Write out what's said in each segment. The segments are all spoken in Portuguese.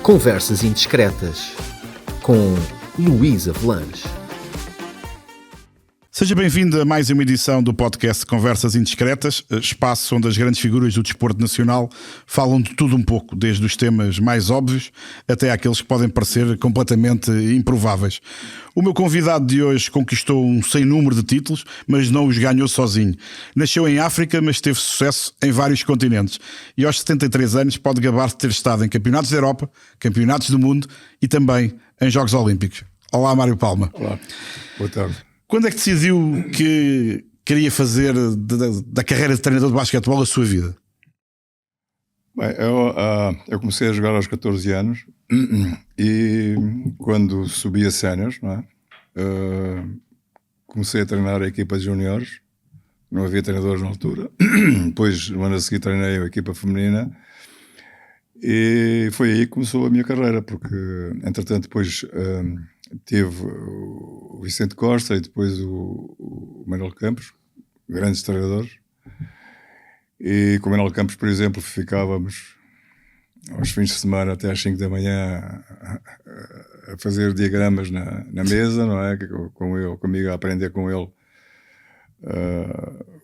Conversas Indiscretas com Luís Avelange. Seja bem-vindo a mais uma edição do podcast Conversas Indiscretas, espaço onde as grandes figuras do desporto nacional falam de tudo um pouco, desde os temas mais óbvios até àqueles que podem parecer completamente improváveis. O meu convidado de hoje conquistou um sem número de títulos, mas não os ganhou sozinho. Nasceu em África, mas teve sucesso em vários continentes. E aos 73 anos pode gabar-se de ter estado em campeonatos da Europa, campeonatos do mundo e também em Jogos Olímpicos. Olá, Mário Palma. Olá, boa tarde. Quando é que decidiu que queria fazer da carreira de treinador de basquetebol a sua vida? Bem, eu comecei a jogar aos 14 anos e quando subi a séniores, não é? Comecei a treinar a equipa de juniores, não havia treinadores na altura. Depois, no ano a seguir, treinei a equipa feminina e foi aí que começou a minha carreira, porque entretanto depois tive o Vicente Costa e depois o Manuel Campos, grandes treinadores. E com o Manuel Campos, por exemplo, ficávamos aos fins de semana até às 5 da manhã a fazer diagramas na mesa, não é? Comigo a aprender com ele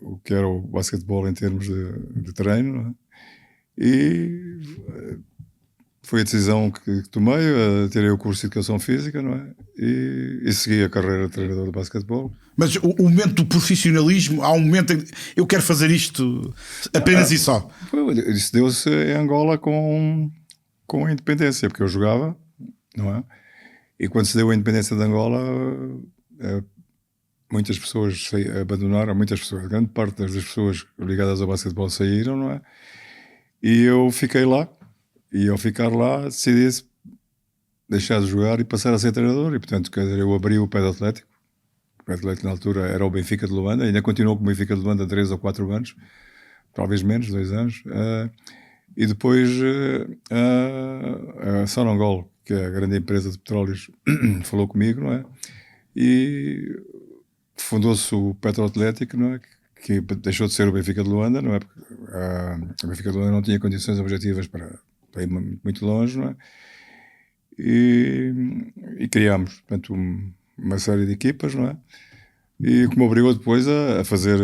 o que era o basquetebol em termos de treino, não é? E foi a decisão que tomei, tirei o curso de Educação Física, não é? E segui a carreira de treinador de basquetebol. Mas o momento do profissionalismo, há um momento em que eu quero fazer isto apenas e só. Isso deu-se em Angola com a independência, porque eu jogava, não é? E quando se deu a independência de Angola, muitas pessoas abandonaram, grande parte das pessoas ligadas ao basquetebol saíram, não é? E eu fiquei lá. E ao ficar lá, decidi deixar de jogar e passar a ser treinador. E, portanto, quer dizer, eu abri o pé do Atlético. O pé do Atlético, na altura, era o Benfica de Luanda. Ainda continuou com o Benfica de Luanda há 3 ou 4 anos. Talvez menos, 2 anos. E depois, a Sonangol, que é a grande empresa de petróleos, falou comigo, não é? E fundou-se o Petro Atlético, não é? Que deixou de ser o Benfica de Luanda, não é? Porque o Benfica de Luanda não tinha condições objetivas para ir muito longe, não é? E criámos, portanto, uma série de equipas, não é? E que me obrigou depois a fazer,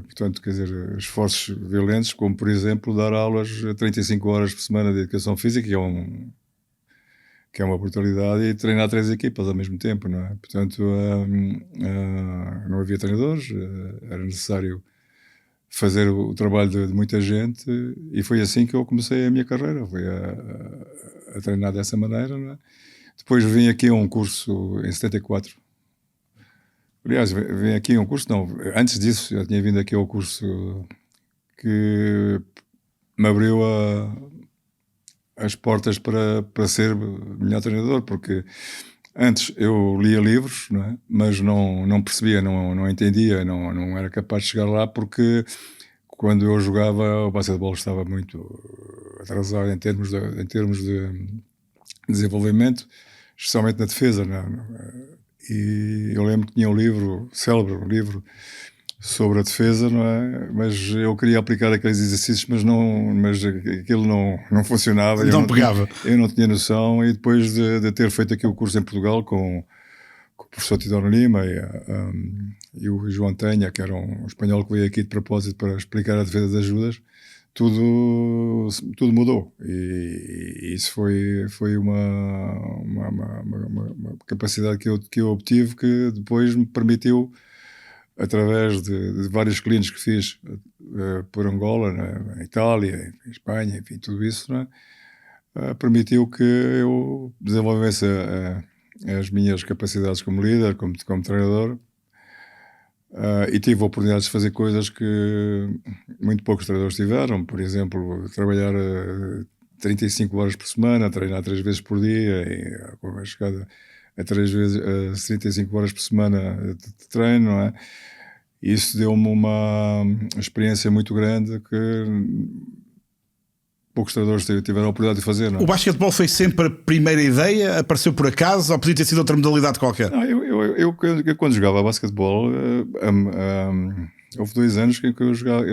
portanto, quer dizer, esforços violentos, como, por exemplo, dar aulas 35 horas por semana de Educação Física, que é uma brutalidade, e treinar 3 equipas ao mesmo tempo, não é? Portanto, não havia treinadores, era necessário fazer o trabalho de muita gente, e foi assim que eu comecei a minha carreira, foi a treinar dessa maneira, não é? Depois vim aqui a um curso em 74. Aliás, vim aqui a um curso, não, antes disso já tinha vindo aqui ao curso que me abriu as portas para ser melhor treinador, porque antes eu lia livros, não é? Mas não percebia, não entendia, não era capaz de chegar lá, porque quando eu jogava o basquetebol estava muito atrasado em termos de desenvolvimento, especialmente na defesa, não é? E eu lembro que tinha um livro célebre, um livro sobre a defesa, não é? Mas eu queria aplicar aqueles exercícios, mas aquilo não funcionava. Não pegava. Eu não tinha noção, e depois de ter feito aqui o curso em Portugal com o professor Tidónio Lima e o João Tenha, que era um espanhol que veio aqui de propósito para explicar a defesa das ajudas, tudo mudou. E isso foi uma capacidade que eu obtive, que depois me permitiu, através de vários clientes que fiz por Angola, na Itália, em Espanha, enfim, tudo isso, não é? Permitiu que eu desenvolvesse as minhas capacidades como líder, como treinador, e tive a oportunidade de fazer coisas que muito poucos treinadores tiveram. Por exemplo, trabalhar 35 horas por semana, treinar 3 vezes por dia, e com a chegada a 35 horas por semana de treino, não é? Isso deu-me uma experiência muito grande que poucos treinadores tiveram a oportunidade de fazer, não é? O basquetebol foi sempre a primeira ideia? Apareceu por acaso? Ou podia ter sido outra modalidade qualquer? Não, eu quando jogava basquetebol, houve 2 anos que eu jogava.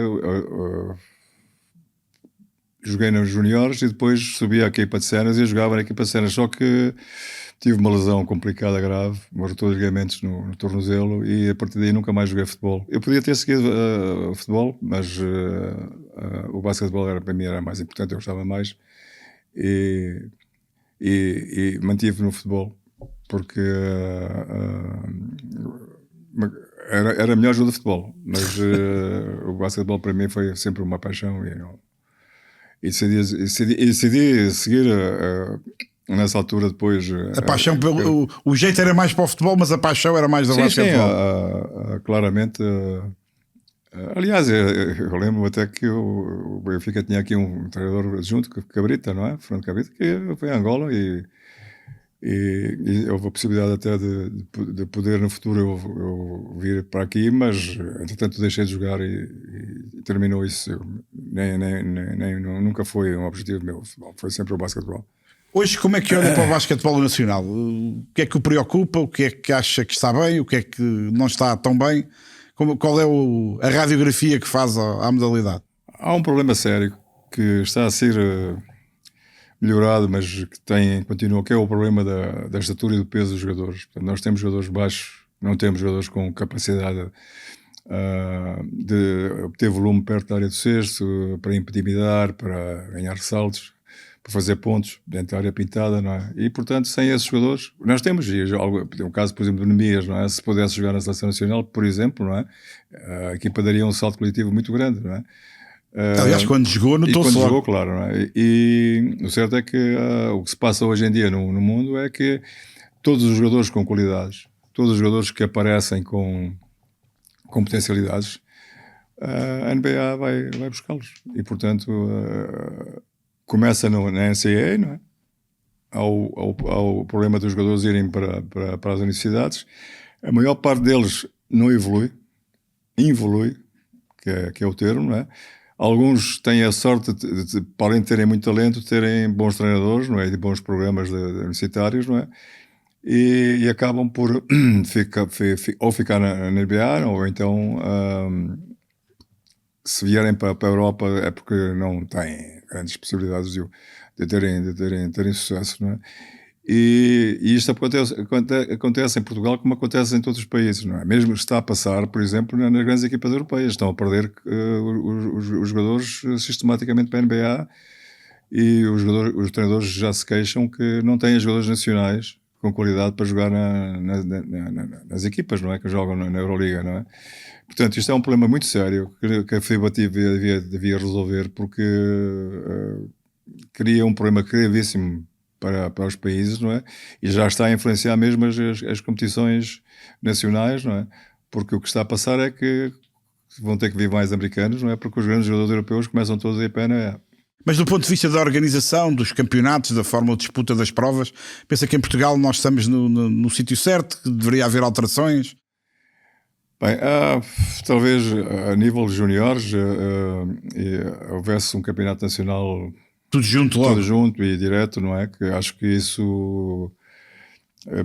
joguei nos juniores e depois subi à equipa de cenas e jogava na equipa de cenas, só que tive uma lesão complicada, grave, uma ruptura de ligamentos no tornozelo e a partir daí nunca mais joguei futebol. Eu podia ter seguido futebol, mas o basquetebol para mim era mais importante, eu gostava mais e mantive no futebol porque era melhor jogo de futebol, mas o basquetebol para mim foi sempre uma paixão e decidi seguir nessa altura depois. A paixão, o jeito era mais para o futebol, mas a paixão era mais da basquetebol. Sim, claramente. Aliás, eu lembro até que o Benfica tinha aqui um treinador adjunto, Cabrita, não é? Fernando Cabrita, que foi a Angola e houve a possibilidade até de poder no futuro eu vir para aqui, mas entretanto deixei de jogar e terminou isso. Nunca foi um objetivo meu, foi sempre o basquetebol. Hoje, como é que olha para o basquetebol nacional? O que é que o preocupa? O que é que acha que está bem? O que é que não está tão bem? Qual é a radiografia que faz à modalidade? Há um problema sério que está a ser melhorado, mas que continua, que é o problema da estatura e do peso dos jogadores. Portanto, nós temos jogadores baixos, não temos jogadores com capacidade de obter volume perto da área do cesto, para intimidar, para ganhar ressaltos, para fazer pontos dentro da área pintada, não é? E, portanto, sem esses jogadores, nós temos, tem um caso, por exemplo, do Nemias, não é? Se pudesse jogar na Seleção Nacional, por exemplo, não é? A equipa daria um salto coletivo muito grande, não é? Aliás, quando jogou, notou-se quando logo. jogou, claro, não é? E o certo é que o que se passa hoje em dia no mundo é que todos os jogadores com qualidades, todos os jogadores que aparecem com potencialidades, a NBA vai buscá-los. E, portanto, começa na NCAA, não é? Ao problema dos jogadores irem para as universidades. A maior parte deles não involui, que é o termo, não é? Alguns têm a sorte de, para além de terem muito talento, terem bons treinadores, não é? E bons programas universitários, não é? E acabam por ou ficar na NBA, ou então se vierem para a Europa é porque não têm grandes possibilidades de terem sucesso, não é? E isto acontece em Portugal como acontece em todos os países, não é? Mesmo está a passar, por exemplo, nas grandes equipas europeias, estão a perder os jogadores sistematicamente para a NBA e os treinadores já se queixam que não têm jogadores nacionais com qualidade para jogar nas equipas, não é? Que jogam na Euroliga, não é? Portanto, isto é um problema muito sério que a FIBA devia resolver, porque cria um problema gravíssimo para os países, não é? E já está a influenciar mesmo as competições nacionais, não é? Porque o que está a passar é que vão ter que vir mais americanos, não é? Porque os grandes jogadores europeus começam todos a ir para a NBA. Mas do ponto de vista da organização, dos campeonatos, da forma de disputa das provas, pensa que em Portugal nós estamos no sítio certo, que deveria haver alterações? Bem, talvez a nível de juniores houvesse um campeonato nacional tudo junto logo. Tudo junto e direto, não é? Que acho que isso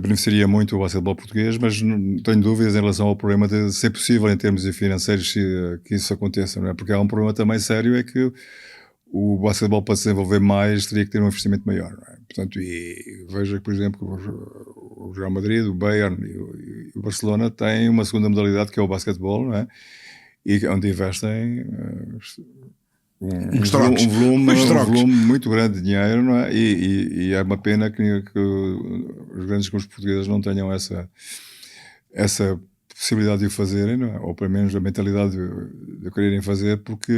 beneficiaria muito o basquetebol português, mas não tenho dúvidas em relação ao problema de ser possível em termos financeiros que isso aconteça, não é? Porque há um problema também sério, é que o basquetebol, para se desenvolver mais, teria que ter um investimento maior, não é? Portanto, e veja que, por exemplo, o Real Madrid, o Bayern e o Barcelona têm uma segunda modalidade que é o basquetebol, não é? E onde investem um volume muito grande de dinheiro, não é? E é uma pena que os grandes clubes portugueses não tenham essa possibilidade de o fazerem, não é? Ou pelo menos a mentalidade de quererem fazer, porque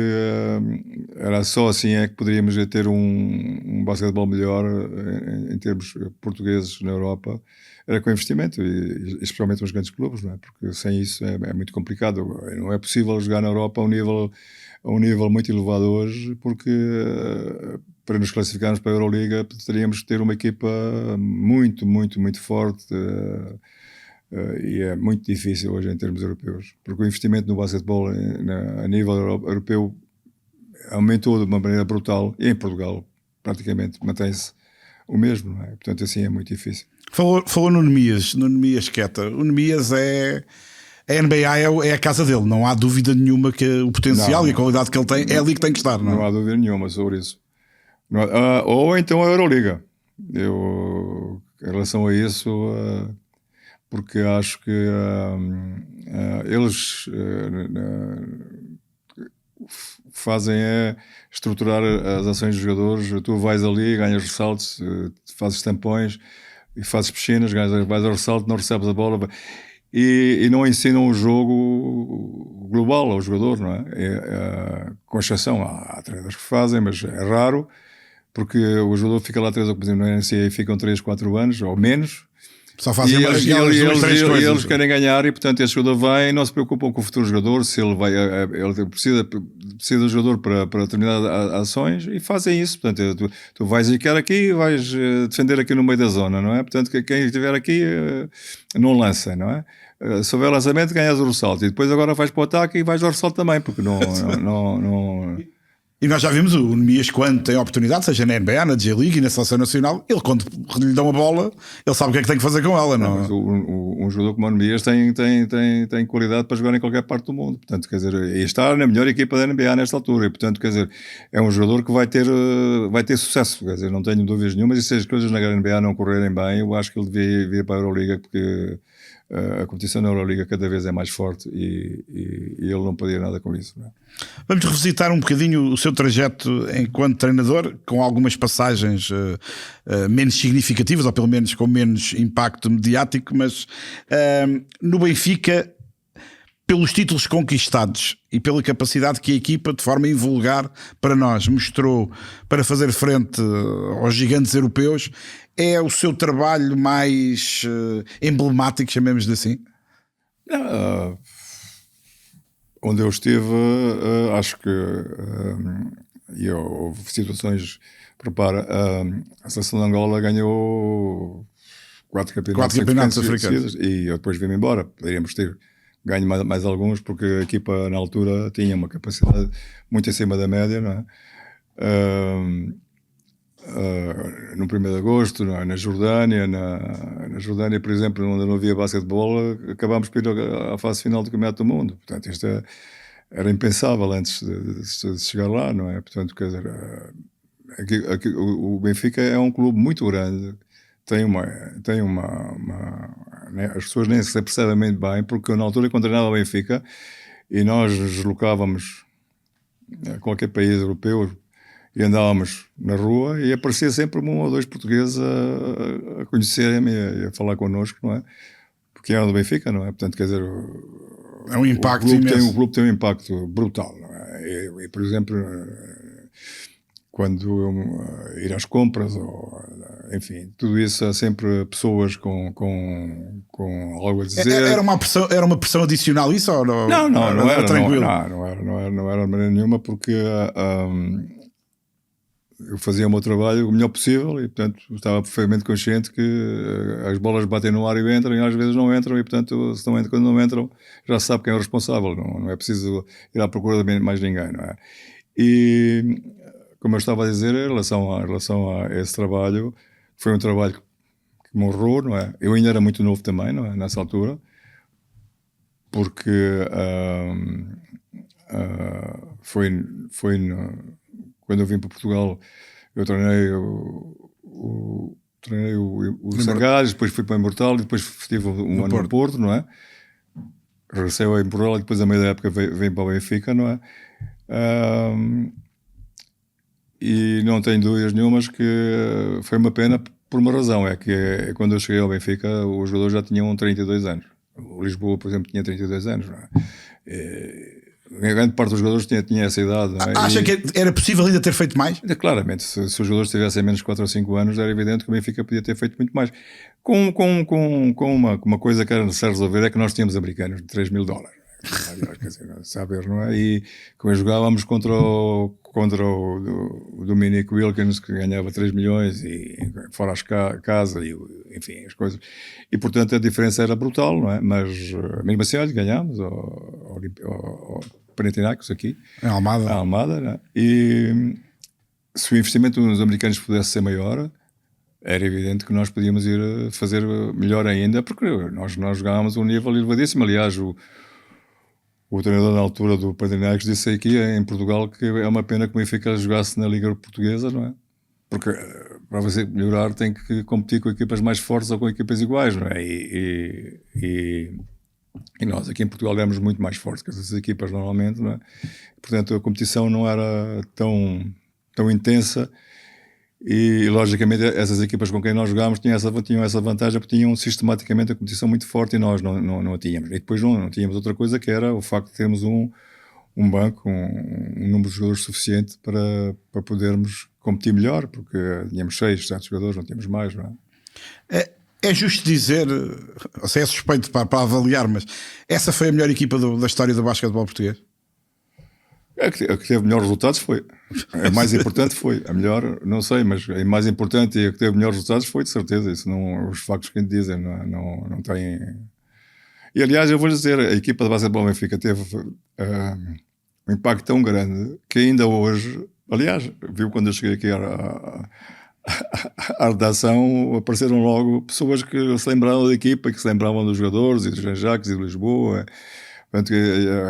era só assim é que poderíamos ter um basquetebol melhor em termos portugueses na Europa, era com investimento, e especialmente nos grandes clubes, não é? Porque sem isso é muito complicado. Não é possível jogar na Europa a um nível muito elevado hoje, porque para nos classificarmos para a Euroliga teríamos que ter uma equipa muito, muito, muito forte, e é muito difícil hoje em termos europeus, porque o investimento no basquetebol a nível europeu aumentou de uma maneira brutal, e em Portugal praticamente mantém-se o mesmo, não é? Portanto, assim é muito difícil. Falou no Nemias Queta. O Nemias a NBA é a casa dele, não há dúvida nenhuma que o potencial e a qualidade que ele tem é ali que tem que estar, não é? Não há dúvida nenhuma sobre isso. Ou então a Euroliga. Eu, em relação a isso, porque acho que eles fazem estruturar as ações dos jogadores. Tu vais ali, ganhas ressaltos, fazes tampões e fazes piscinas, vais ao ressalto, não recebes a bola e não ensinam o jogo global ao jogador, não é? Com exceção, há treinadores que fazem, mas é raro, porque o jogador fica lá 3 ou, por exemplo, na NCAA ficam 3, 4 anos ou menos. Só fazem eles querem ganhar e, portanto, esse jogador vem e não se preocupam com o futuro jogador, se ele vai, ele precisa do jogador para determinadas ações e fazem isso. Portanto, tu vais ficar aqui e vais defender aqui no meio da zona, não é? Portanto, quem estiver aqui não lança, não é? Se houver lançamento, ganhas o ressalto e depois agora vais para o ataque e vais ao ressalto também, porque não... E nós já vimos o Nemias, quando tem a oportunidade, seja na NBA, na J-League e na Seleção Nacional, ele quando lhe dão a bola, ele sabe o que é que tem que fazer com ela, não? Mas um jogador como o Nemias tem qualidade para jogar em qualquer parte do mundo, portanto, quer dizer, e está na melhor equipa da NBA nesta altura, e portanto, quer dizer, é um jogador que vai ter sucesso, quer dizer, não tenho dúvidas nenhumas, e se as coisas na NBA não correrem bem, eu acho que ele devia vir para a Euroliga, porque a competição na Euroliga cada vez é mais forte e ele não podia nada com isso, não é? Vamos revisitar um bocadinho o seu trajeto enquanto treinador, com algumas passagens menos significativas, ou pelo menos com menos impacto mediático, mas no Benfica, pelos títulos conquistados e pela capacidade que a equipa, de forma invulgar para nós, mostrou para fazer frente aos gigantes europeus, é o seu trabalho mais emblemático, chamemos-lhe assim? Onde eu estive, acho que houve situações. Prepara, a seleção de Angola ganhou 4 campeonatos africanos e eu depois vim-me embora. Poderíamos ter ganho mais alguns, porque a equipa na altura tinha uma capacidade muito acima da média, não é? No 1º de agosto, não é? Na Jordânia, por exemplo, onde não havia basquetebol, acabámos por ir à fase final do Campeonato do Mundo. Portanto, isto era impensável antes de chegar lá, não é? Portanto, quer dizer, aqui, o Benfica é um clube muito grande, tem uma né? As pessoas nem se percebem bem, porque na altura, quando treinava o Benfica e nós nos deslocávamos a qualquer país europeu e andávamos na rua e aparecia sempre 1 ou 2 portugueses a conhecerem-me e a falar connosco, não é? Porque eram do Benfica, não é? Portanto, quer dizer, é um impacto imenso. O clube tem um impacto brutal, não é? E por exemplo, quando eu ir às compras, ou, enfim, tudo isso, há sempre pessoas com algo a dizer. Era uma pressão adicional isso ou não? Não era tranquilo? Não era de maneira nenhuma, porque eu fazia o meu trabalho o melhor possível e, portanto, estava perfeitamente consciente que as bolas batem no ar e entram, e às vezes não entram, e, portanto, quando não entram, já se sabe quem é o responsável, não é preciso ir à procura de mais ninguém, não é? E, como eu estava a dizer, em relação a esse trabalho, foi um trabalho que me honrou, não é? Eu ainda era muito novo também, não é? Nessa altura, porque quando eu vim para Portugal, eu treinei o Sagaz, depois fui para o Imortal e depois estive um ano no Porto, não é? Regressei ao Imortal e depois, a meio da época, vim para o Benfica, não é? E não tenho dúvidas nenhumas que foi uma pena por uma razão, é que quando eu cheguei ao Benfica, os jogadores já tinham 32 anos. O Lisboa, por exemplo, tinha 32 anos, não é? A grande parte dos jogadores tinha essa idade. Não é? Acha que era possível ainda ter feito mais? Claramente, se os jogadores tivessem menos de 4 ou 5 anos, era evidente que o Benfica podia ter feito muito mais. Com uma coisa que era necessário resolver, é que nós tínhamos americanos de $3.000. Quer dizer, saber, não é? E como jogávamos contra o Dominic Wilkins, que ganhava 3 milhões e fora as casa e, enfim, as coisas, e portanto a diferença era brutal, não é? Mas mesmo assim, olha, ganhámos ao Panathinaikos aqui em Almada, não é? E se o investimento nos americanos pudesse ser maior, era evidente que nós podíamos ir fazer melhor ainda, porque nós jogávamos um nível elevadíssimo. Aliás, o treinador na altura do Panathinaikos disse aqui em Portugal que é uma pena que o Benfica jogasse na Liga Portuguesa, não é? porque para você melhorar tem que competir com equipas mais fortes ou com equipas iguais, não é? E nós aqui em Portugal éramos muito mais fortes que essas equipas normalmente, não é? Portanto, a competição não era tão intensa e logicamente essas equipas com quem nós jogámos tinham essa vantagem porque tinham sistematicamente a competição muito forte e nós não a tínhamos. E depois não tínhamos outra coisa que era o facto de termos um banco, um número de jogadores suficiente para podermos competir melhor, porque tínhamos 6, 7 jogadores, não tínhamos mais, não é? É justo dizer, ou seja, é suspeito para avaliar, mas essa foi a melhor equipa da história do basquetebol português? A que teve melhores resultados foi. A mais importante foi. A melhor, não sei, mas a mais importante e a que teve melhores resultados foi, de certeza. Isso não, os factos que a gente dizem não têm. E aliás, eu vou dizer, a equipa de basquetebol Benfica teve um impacto tão grande que ainda hoje, aliás, viu quando eu cheguei aqui à redação, apareceram logo pessoas que se lembravam da equipa, que se lembravam dos jogadores e dos Jean-Jacques e de Lisboa. Portanto,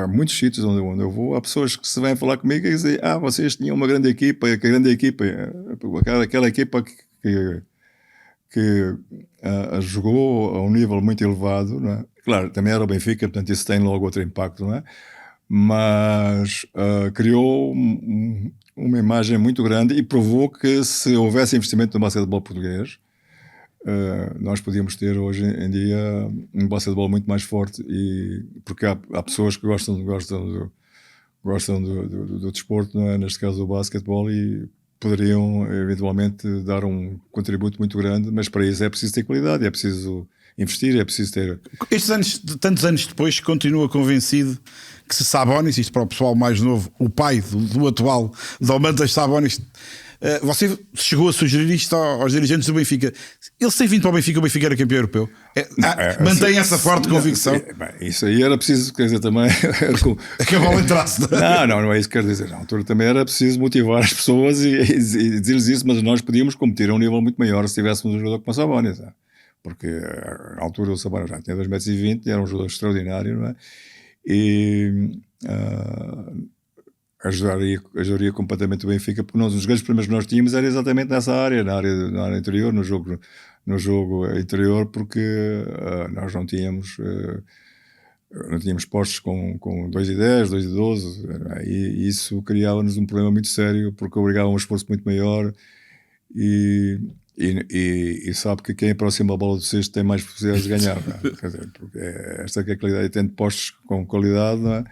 há muitos sítios onde eu vou, há pessoas que se vêm falar comigo e dizem: vocês tinham uma grande equipa, aquela equipa que jogou a um nível muito elevado, não é? Claro, também era o Benfica, portanto isso tem logo outro impacto, não é? Mas criou uma imagem muito grande e provou que se houvesse investimento no basquetebol português, nós podíamos ter hoje em dia um basquetebol muito mais forte, porque há pessoas que gostam do desporto, não é? Neste caso do basquetebol, e poderiam eventualmente dar um contributo muito grande, mas para isso é preciso ter qualidade, é preciso investir, é preciso ter... Estes anos, tantos anos depois, continua convencido que se Sabonis, isto para o pessoal mais novo, o pai do atual Domantas Sabonis, você chegou a sugerir isto aos dirigentes do Benfica. Ele sem vindo para o Benfica era campeão europeu. Mantém essa forte convicção. Isso aí era preciso, quer dizer, também... que a bola entrasse. Não é isso que quer dizer. Na altura também era preciso motivar as pessoas e dizer-lhes isso, mas nós podíamos competir a um nível muito maior se tivéssemos um jogador como o Sabonis, não é? Porque na altura o Sabonis já tinha 2,20 m, era um jogador extraordinário, não é? E ajudaria completamente o Benfica, porque os grandes problemas que nós tínhamos era exatamente nessa área, na área interior, no jogo interior, porque nós não tínhamos postos com 2 e 10, 2 e 12, e isso criava-nos um problema muito sério, porque obrigava a um esforço muito maior, e sabe que quem aproxima a bola do cesto tem mais possibilidades de ganhar, não é? Quer dizer, porque esta que é a qualidade, e tendo postos com qualidade, não é?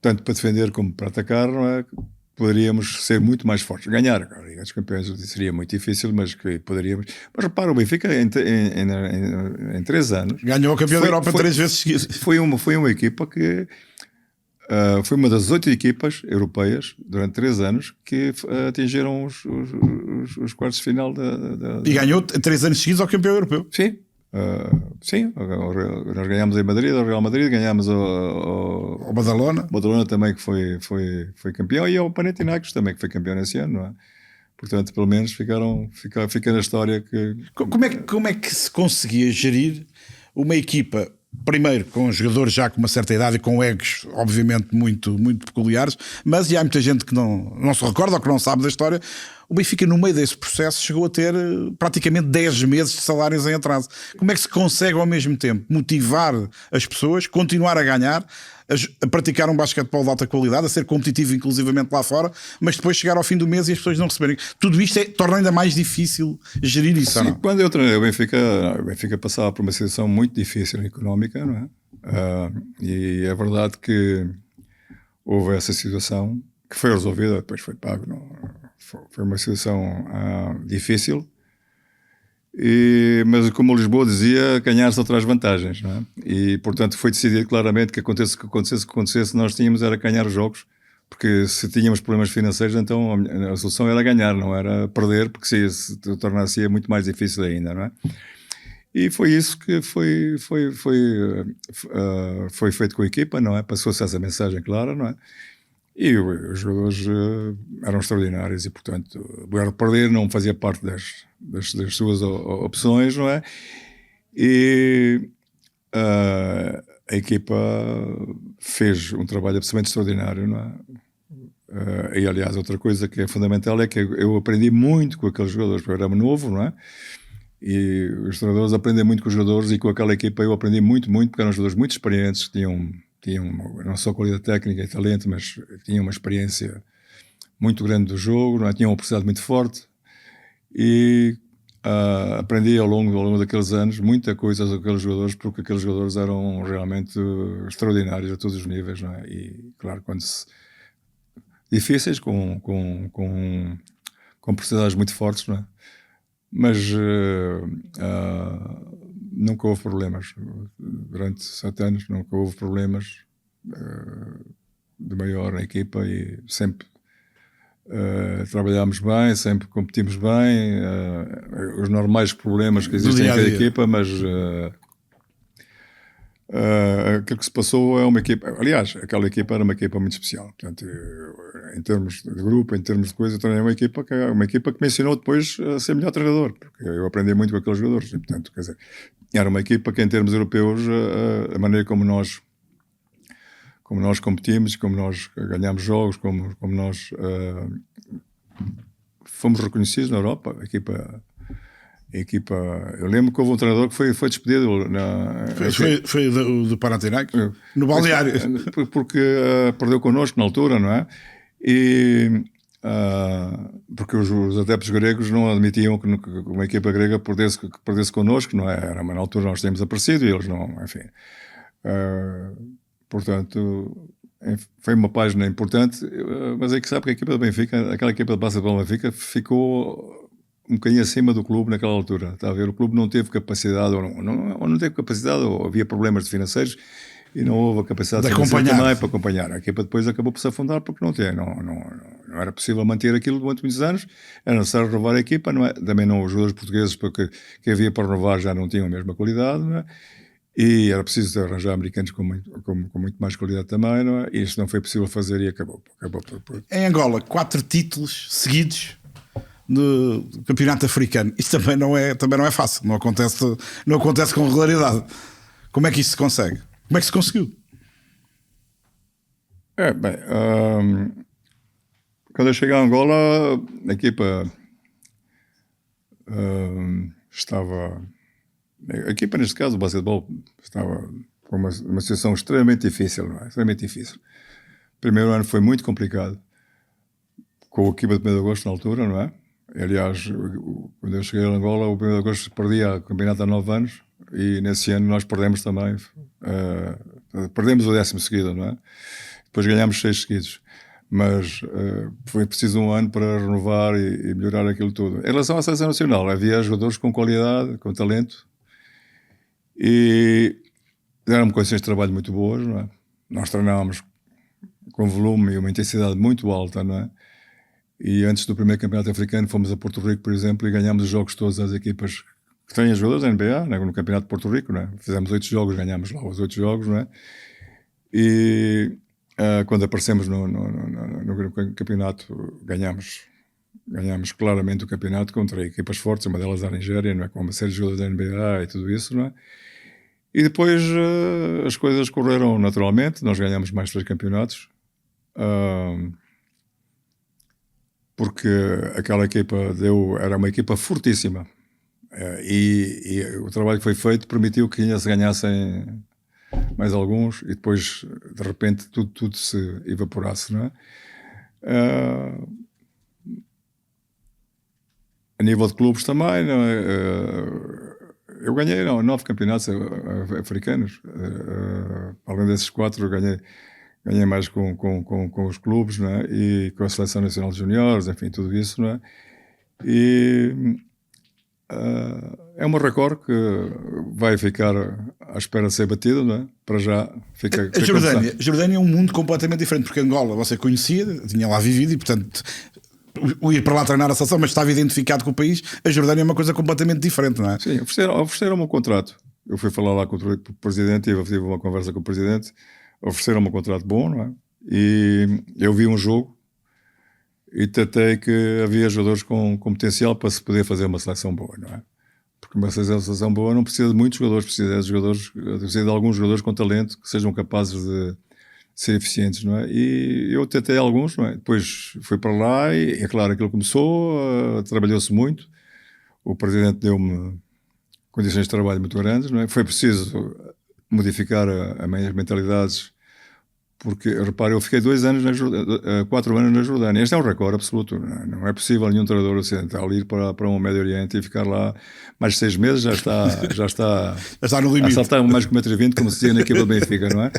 Tanto para defender como para atacar, não é? Poderíamos ser muito mais fortes. Ganhar a Liga dos Campeões seria muito difícil, mas que poderíamos. Mas repara, o Benfica em 3 anos ganhou o campeão da Europa 3 vezes seguidas. Foi uma equipa que foi uma das 8 equipas europeias durante 3 anos que atingiram os quartos de final E ganhou 3 anos seguidos ao campeão europeu. Sim. Sim, nós ganhámos em Madrid, ao Real Madrid, ganhámos ao Badalona. Badalona também, que foi campeão, e ao Panathinaikos também, que foi campeão nesse ano, não é? Portanto, pelo menos fica na história que... Como é que se conseguia gerir uma equipa, primeiro com jogadores já com uma certa idade e com egos obviamente muito, muito peculiares, mas e há muita gente que não se recorda ou que não sabe da história. O Benfica, no meio desse processo, chegou a ter praticamente 10 meses de salários em atraso. Como é que se consegue ao mesmo tempo motivar as pessoas, continuar a ganhar, a praticar um basquetebol de alta qualidade, a ser competitivo inclusivamente lá fora, mas depois chegar ao fim do mês e as pessoas não receberem? Tudo isto torna ainda mais difícil gerir isso. Sim, não? Quando eu treinei o Benfica passava por uma situação muito difícil económica, não é? E é verdade que houve essa situação que foi resolvida, depois foi pago. Foi uma situação difícil, mas como o Lisboa dizia, ganhar só traz vantagens, não é? E portanto foi decidido claramente que aconteça o que acontecesse, nós tínhamos era ganhar os jogos, porque se tínhamos problemas financeiros, então a solução era ganhar, não era perder, porque se tornasse muito mais difícil ainda, não é? E foi isso que foi feito com a equipa, não é? Passou-se essa mensagem clara, não é? E os jogadores eram extraordinários e, portanto, o perder não fazia parte das suas opções, não é? E a equipa fez um trabalho absolutamente extraordinário, não é? E aliás, outra coisa que é fundamental é que eu aprendi muito com aqueles jogadores, porque eu era novo, não é? E os treinadores aprendem muito com os jogadores, e com aquela equipa eu aprendi muito, porque eram jogadores muito experientes, que tinham não só qualidade técnica e talento, mas tinham uma experiência muito grande do jogo, não é? Tinham uma personalidade muito forte, e aprendi ao longo daqueles anos muita coisa daqueles jogadores, porque aqueles jogadores eram realmente extraordinários a todos os níveis, não é? E claro, difíceis, com personalidades muito fortes, não é? Mas nunca houve problemas. Durante 7 anos nunca houve problemas de maior na equipa, e sempre trabalhámos bem, sempre competimos bem, os normais problemas que existem em cada equipa, mas aquilo que se passou é uma equipa. Aliás, aquela equipa era uma equipa muito especial. Portanto, em termos de grupo, em termos de coisa, também é uma equipa que me ensinou depois a ser melhor treinador, porque eu aprendi muito com aqueles jogadores. E, portanto, quer dizer, era uma equipa que, em termos europeus, a maneira como nós competimos, como nós ganhámos jogos, como nós fomos reconhecidos na Europa. A equipa, eu lembro que houve um treinador que foi despedido foi do Panathinaikos, no balneário, porque perdeu connosco na altura, não é? E porque os adeptos gregos não admitiam que uma equipa grega perdesse connosco, não é? Na altura nós tínhamos aparecido e eles não, enfim. Portanto, foi uma página importante, mas é que sabe que a equipa do Benfica, aquela equipa de basquetebol do Benfica, ficou um bocadinho acima do clube naquela altura. Está a ver? O clube não teve capacidade, ou não teve capacidade, ou havia problemas financeiros, e não houve a capacidade de acompanhar para acompanhar. A equipa depois acabou por se afundar, porque não era possível manter aquilo durante muitos anos. Era necessário renovar a equipa, não é? Também não, os jogadores portugueses, porque que havia para renovar já não tinham a mesma qualidade, não é? E era preciso arranjar americanos com muito mais qualidade também, não é? E isto não foi possível fazer, e acabou por... Em Angola, 4 títulos seguidos do campeonato africano. Isso também não é fácil, não acontece com regularidade. Como é que isso se consegue? Como é que se conseguiu? Quando eu cheguei a Angola, a equipa estava... A equipa, neste caso, o basquetebol, estava com uma situação extremamente difícil, não é? Extremamente difícil. O primeiro ano foi muito complicado, com a equipa de 1 de agosto na altura, não é? Aliás, quando eu cheguei a Angola, o 1 de agosto perdia o campeonato há 9 anos, e nesse ano nós perdemos também. Perdemos o 10º seguido, não é? Depois ganhámos 6 seguidos. Mas foi preciso um ano para renovar e melhorar aquilo tudo. Em relação à seleção nacional, havia jogadores com qualidade, com talento, e eram condições de trabalho muito boas, não é? Nós treinávamos com volume e uma intensidade muito alta, não é? E antes do primeiro campeonato africano fomos a Porto Rico, por exemplo, e ganhámos os jogos todas as equipas que têm jogadores da NBA, né? No campeonato de Porto Rico, não é? Fizemos 8 jogos, ganhámos lá os 8 jogos, não é? E quando aparecemos no campeonato, ganhámos claramente o campeonato contra equipas fortes, uma delas a Nigéria, não é? Com uma série de jogadores da NBA e tudo isso, não é? E depois as coisas correram naturalmente, nós ganhámos mais 3 campeonatos, porque aquela equipa era uma equipa fortíssima, e o trabalho que foi feito permitiu que ainda se ganhassem mais alguns, e depois de repente tudo se evaporasse, não é? A nível de clubes também, não é? Eu ganhei 9 campeonatos africanos, além desses 4 ganhei mais com os clubes, não é? E com a Seleção Nacional de Juniores, enfim, tudo isso, não é? E é um recorde que vai ficar à espera de ser batido, não é? Para já fica... A Jordânia é um mundo completamente diferente, porque Angola você conhecia, tinha lá vivido, e portanto ir para lá treinar a seleção, mas estava identificado com o país. A Jordânia é uma coisa completamente diferente, não é? Sim, ofereceram-me um contrato. Eu fui falar lá com o presidente, e tive uma conversa com o presidente. Ofereceram-me um contrato bom, não é? E eu vi um jogo e tratei que havia jogadores com potencial para se poder fazer uma seleção boa, não é? Porque uma seleção boa não precisa de muitos jogadores, precisa de alguns jogadores com talento, que sejam capazes ser eficientes, não é? E eu tentei alguns, não é? Depois fui para lá e é claro, aquilo começou, trabalhou-se muito, o presidente deu-me condições de trabalho muito grandes, não é? Foi preciso modificar as minhas mentalidades, porque, repare, eu fiquei 4 anos na Jordânia. Este é um recorde absoluto. Não é possível nenhum treinador ocidental ir para um Médio Oriente e ficar lá mais de 6 meses, já está no limite. A saltar mais que 1,20 m, como se dizia na equipa do Benfica, não é?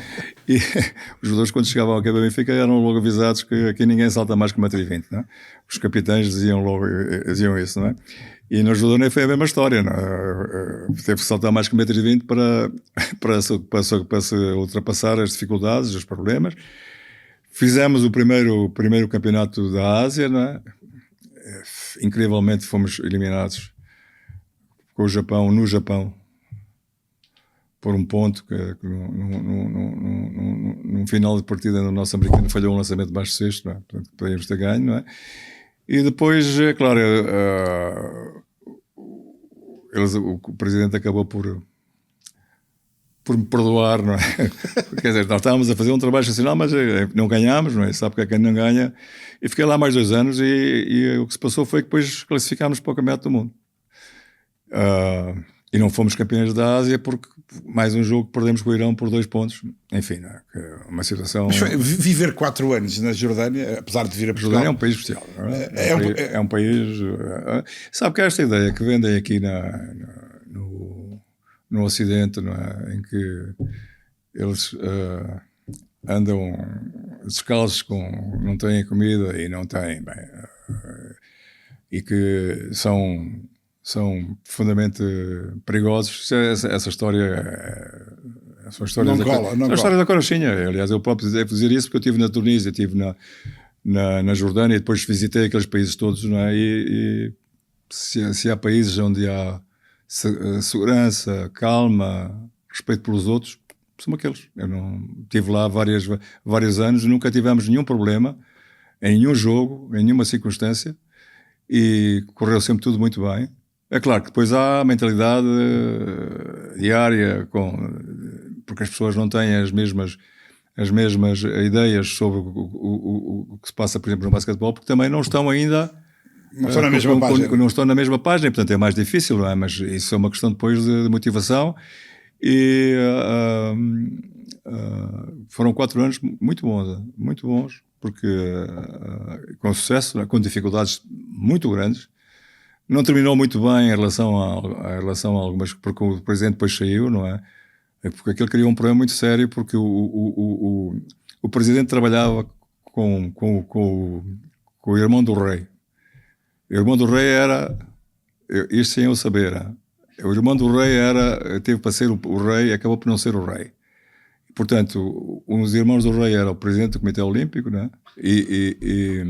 E os jogadores, quando chegavam à equipa do Benfica, eram logo avisados que aqui ninguém salta mais que 1,20 m, não é? Os capitães diziam isso, não é? E na Jordânia foi a mesma história, não é? Teve que saltar mais que 1,20 m para se ultrapassar as dificuldades, os problemas. Fizemos o primeiro campeonato da Ásia, não é? Incrivelmente fomos eliminados com o Japão, no Japão, por um ponto que num final de partida no nosso americano falhou um lançamento de baixo sexto, não é? Portanto, podíamos ter ganho, não é? E depois, é claro, o presidente acabou por me perdoar, não é? Quer dizer, nós estávamos a fazer um trabalho excepcional, mas não ganhámos, não é? Sabe que é quem não ganha. E fiquei lá mais 2 anos e o que se passou foi que depois classificámos para o Campeonato do Mundo. E não fomos campeões da Ásia porque mais um jogo perdemos com o Irão por 2 pontos. Enfim, não é? Uma situação... Mas viver 4 anos na Jordânia, apesar de vir a Portugal... A Jordânia é um país especial. É um país... Sabe que é esta ideia que vendem aqui no Ocidente, não é? Em que eles andam descalços, não têm comida e não têm... Bem, e que são profundamente perigosos. Essa história é uma história a história da carochinha. Aliás, eu próprio devo dizer isso porque eu estive na Tunísia, estive na Jordânia e depois visitei aqueles países todos, não é? E se há países onde há segurança, calma, respeito pelos outros, são aqueles. Eu não estive lá vários anos e nunca tivemos nenhum problema em nenhum jogo, em nenhuma circunstância, e correu sempre tudo muito bem. É claro que depois há a mentalidade diária, porque as pessoas não têm as mesmas ideias sobre o que se passa, por exemplo, no basquetebol, porque também não estão ainda... Não estão na mesma página. Não estão na mesma página, portanto é mais difícil, não é? Mas isso é uma questão depois de motivação. E foram 4 anos muito bons, porque com sucesso, né? Com dificuldades muito grandes. Não terminou muito bem em relação a algumas, porque o presidente depois saiu, não é? Porque aquilo criou um problema muito sério, porque o presidente trabalhava com o irmão do rei. O irmão do rei era, isto sem eu saber, o irmão do rei teve para ser o rei e acabou por não ser o rei. Portanto, um dos irmãos do rei era o presidente do Comitê Olímpico, né? E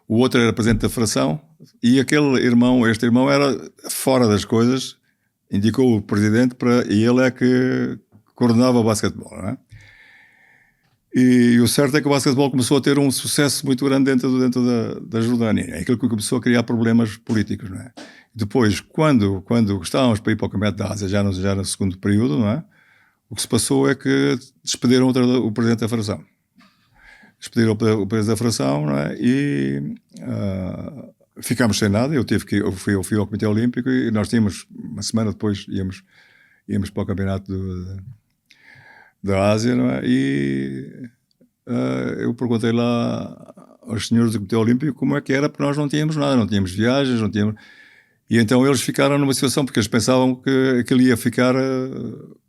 o outro era presidente da Federação, e este irmão era fora das coisas, indicou o presidente e ele é que coordenava o basquetebol, não é? E o certo é que o basquetebol começou a ter um sucesso muito grande dentro da Jordânia. É aquilo que começou a criar problemas políticos, não é? Depois, quando estávamos para ir para o Campeonato da Ásia, já no segundo período, não é? O que se passou é que despediram o presidente da Federação. Despediram o presidente da Federação, não é? E ficámos sem nada. Eu fui ao Comitê Olímpico e nós tínhamos, uma semana depois, íamos para o Campeonato da Ásia, não é? E eu perguntei lá aos senhores do Comitê Olímpico como é que era, porque nós não tínhamos nada, não tínhamos viagens, não tínhamos... E então eles ficaram numa situação, porque eles pensavam que aquilo ia ficar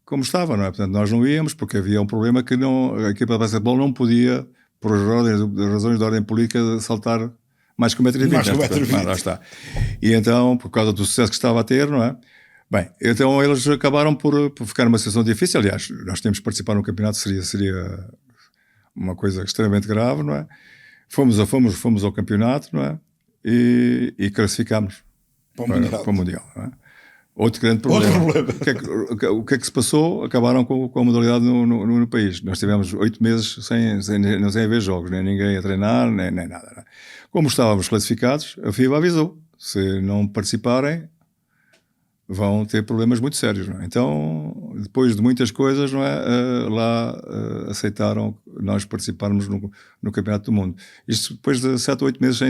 como estava, não é? Portanto, nós não íamos, porque havia um problema que a equipa de basquetebol não podia, por razões de ordem política, saltar mais que 1,20 m. Mais que 1,20 m. Lá está. E então, por causa do sucesso que estava a ter, não é? Bem, então eles acabaram por ficar numa situação difícil. Aliás, nós tínhamos que participar no campeonato, seria uma coisa extremamente grave, não é? Fomos ao campeonato, não é? E classificámos para o Mundial, não é? Outro grande problema. O que é que se passou? Acabaram com a modalidade no país. Nós tivemos 8 meses sem haver jogos, nem ninguém a treinar, nem nada. Não é? Como estávamos classificados, a FIBA avisou: se não participarem, vão ter problemas muito sérios. Não é? Então depois de muitas coisas, não é? Lá aceitaram nós participarmos no Campeonato do Mundo. Isto depois de 7 ou 8 meses eu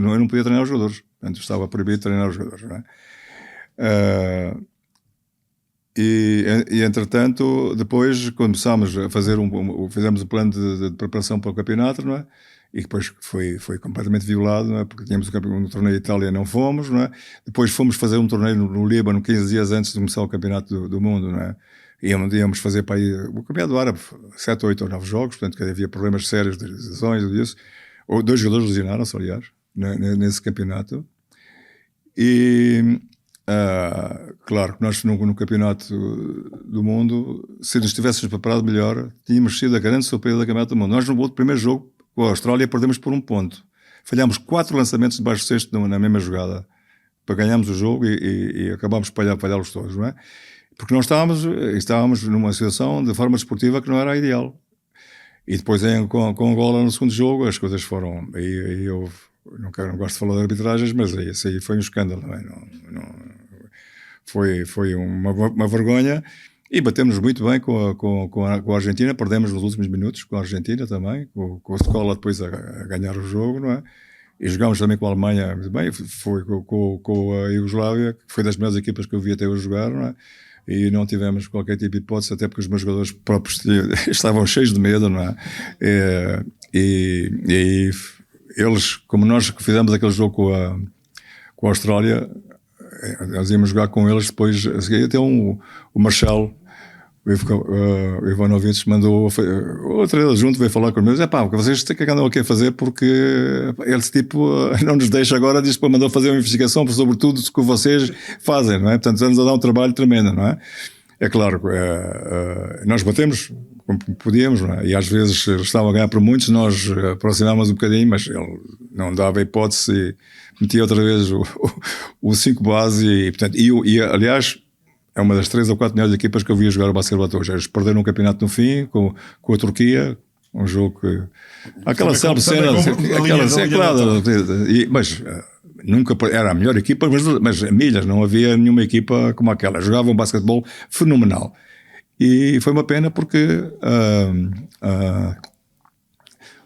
não podia treinar os jogadores. Portanto, estava proibido de treinar os jogadores, não é? E entretanto, depois começámos a fazer fizemos um plano de preparação para o campeonato, não é? E depois foi completamente violado, não é? Porque tínhamos um torneio de Itália, não fomos, não é? Depois fomos fazer um torneio no Líbano 15 dias antes de começar o campeonato do mundo, não é? Íamos fazer para aí o campeonato do Árabe, 7, 8 ou 9 jogos, portanto havia problemas sérios de lesões e disso. 2 jogadores lesionaram-se, aliás, nesse campeonato. E claro que nós no campeonato do mundo, se nos estivéssemos preparado melhor, tínhamos sido a grande surpresa do campeonato do mundo. Nós no primeiro jogo com a Austrália perdemos por 1 ponto. Falhámos 4 lançamentos de baixo cesto na mesma jogada para ganharmos o jogo e acabámos por falhá-los todos, não é? Porque nós estávamos numa situação de forma desportiva que não era a ideal. E depois com Angola no segundo jogo as coisas foram... Aí eu não gosto de falar de arbitragens, mas isso aí foi um escândalo, não é? Foi uma vergonha. E batemos muito bem com a Argentina, perdemos nos últimos minutos com a Argentina também, com a Escola depois a ganhar o jogo, não é? E jogámos também com a Alemanha muito bem, foi com a Iugoslávia, que foi das melhores equipas que eu vi até hoje jogar, não é? E não tivemos qualquer tipo de hipótese, até porque os meus jogadores próprios estavam cheios de medo, não é? E eles, como nós que fizemos aquele jogo com a Austrália, nós íamos jogar com eles depois, até o Marcelo, o Ivanovic mandou o treinador junto, veio falar comigo, o que vocês têm que andam aqui a fazer, porque esse tipo não nos deixa agora, diz que mandou fazer uma investigação sobre tudo o que vocês fazem, não é? Portanto, estamos a dar um trabalho tremendo, não é? É claro, nós batemos como podíamos, não é? E às vezes eles estavam a ganhar por muitos, nós aproximámos um bocadinho, mas ele não dava hipótese e metia outra vez o 5 base e, portanto, aliás, é uma das 3 ou 4 melhores equipas que eu vi jogar o basquetebol hoje. Eles perderam um campeonato no fim com a Turquia, um jogo que... Aquela cena, mas nunca era a melhor equipa, mas a milhas, não havia nenhuma equipa como aquela. Jogavam um basquetebol fenomenal. E foi uma pena porque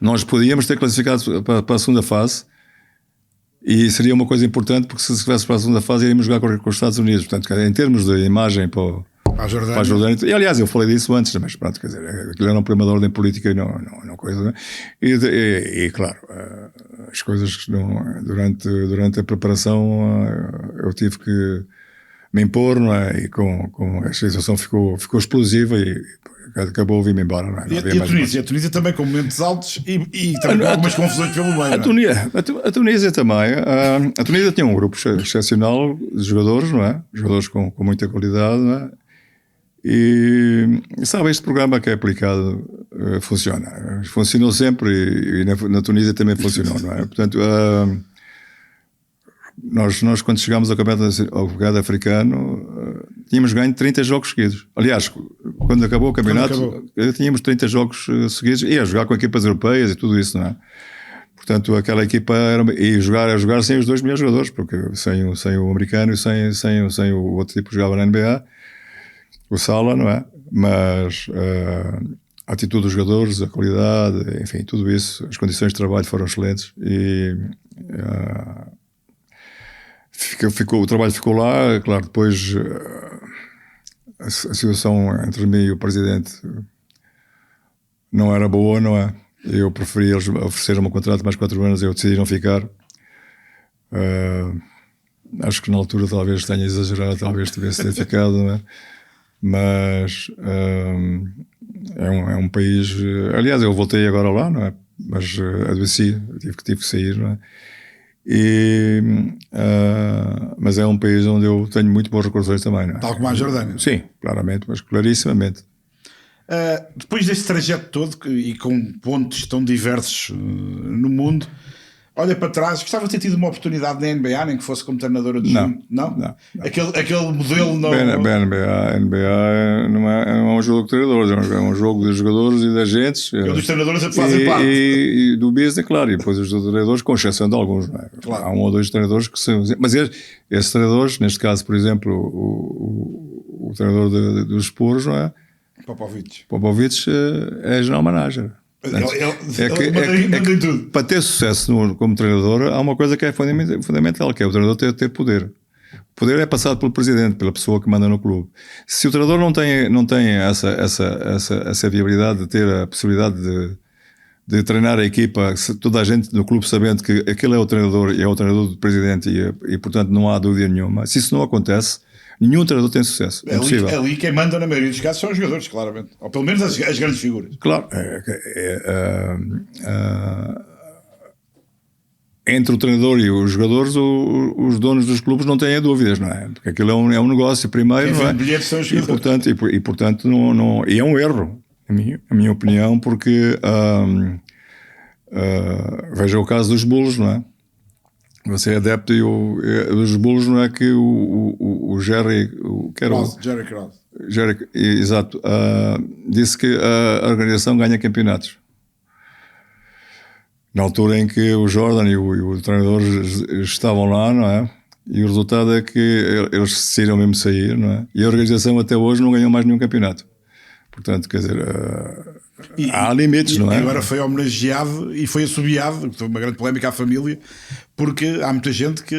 nós podíamos ter classificado para a segunda fase. E seria uma coisa importante, porque se estivesse para a segunda fase iríamos jogar com os Estados Unidos. Portanto, em termos de imagem para a Jordânia. E aliás, eu falei disso antes, mas pronto, quer dizer, aquilo era um problema de ordem política e não coisa. Né? E claro, as coisas durante a preparação eu tive que me impor, não é? E com a situação ficou explosiva e acabou a vir-me embora. Não é? A Tunísia também com momentos altos e também com algumas confusões pelo meio. A Tunísia também. A Tunísia tinha um grupo excepcional de jogadores, não é? Jogadores com muita qualidade, não é? E sabe, este programa que é aplicado funciona. Funcionou sempre e na Tunísia também funcionou, não é? Portanto, nós quando chegámos ao campeonato africano tínhamos ganho 30 jogos seguidos. Aliás, quando acabou o campeonato tínhamos 30 jogos seguidos e a jogar com equipas europeias e tudo isso, não é? Portanto, aquela equipa a jogar sem os 2 melhores jogadores, porque sem o americano e sem o outro tipo que jogava na NBA, o Sala, não é? Mas a atitude dos jogadores, a qualidade, enfim, tudo isso, as condições de trabalho foram excelentes e o trabalho ficou lá. Claro, depois a situação entre mim e o presidente não era boa, não é? Eu preferi eles oferecer-me um contrato de mais 4 anos e eu decidi não ficar. Acho que na altura talvez tenha exagerado, talvez tivesse ter ficado, não é? Mas é um país... Aliás, eu voltei agora lá, não é? Mas adoeci, tive que sair, não é? Mas é um país onde eu tenho muito boas recordações também, não é? Tal como a Jordânia. Sim, claramente, mas clarissimamente. Depois desse trajeto todo e com pontos tão diversos no mundo, olha para trás, gostava de ter tido uma oportunidade na NBA, nem que fosse como treinador adjunto? Não. Aquele modelo não... A NBA não é um jogo de treinadores, é um jogo de jogadores e de agentes. Dos treinadores que fazem parte. E do business, claro, e depois os treinadores, com exceção de alguns, não é? Claro. Há 1 ou 2 treinadores que são... Mas esses treinadores, neste caso, por exemplo, o treinador dos Spurs, não é? Popovich é general manager. Para ter sucesso como treinador, há uma coisa que é fundamental, que é o treinador ter poder. O poder é passado pelo presidente, pela pessoa que manda no clube. Se o treinador não tem essa viabilidade de ter a possibilidade de treinar a equipa, toda a gente no clube sabendo que aquele é o treinador e é o treinador do presidente e portanto não há dúvida nenhuma, se isso não acontece, nenhum treinador tem sucesso. É impossível. Ali quem manda na maioria dos casos são os jogadores, claramente. Ou pelo menos as grandes figuras. Claro. Entre o treinador e os jogadores, os donos dos clubes não têm dúvidas, não é? Porque aquilo é um negócio primeiro, não é? São os e portanto não, e é um erro, a minha opinião, porque veja o caso dos Bulls, não é? Você é adepto dos Bulls, não é que o Jerry, Jerry Krause. Exato, disse que a organização ganha campeonatos. Na altura em que o Jordan e o treinador estavam lá, não é? E o resultado é que eles decidiram mesmo sair, não é? E a organização até hoje não ganhou mais nenhum campeonato. Portanto, quer dizer, há limites, não é? E agora foi homenageado e foi assobiado, foi uma grande polémica à família, porque há muita gente que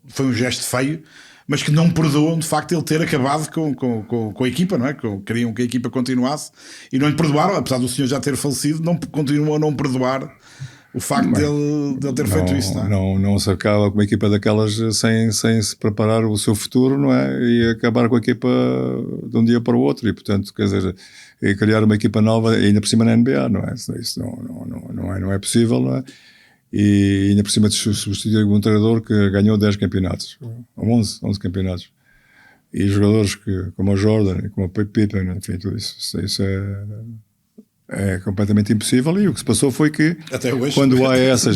foi um gesto feio, mas que não perdoam de facto ele ter acabado com a equipa, não é? Queriam que a equipa continuasse e não lhe perdoaram, apesar do senhor já ter falecido, continuam a não perdoar o facto dele ter feito isso, não é? Não se acaba com uma equipa daquelas sem se preparar o seu futuro, não é? E acabar com a equipa de um dia para o outro, e portanto, quer dizer, e criar uma equipa nova, ainda por cima na NBA, não é? Isso não é possível, não é? E ainda por cima de substituir um treinador que ganhou 10 campeonatos, 11 campeonatos, e jogadores como o Jordan e como o Pippen, enfim, tudo isso é completamente impossível. E o que se passou foi que até hoje, quando há essas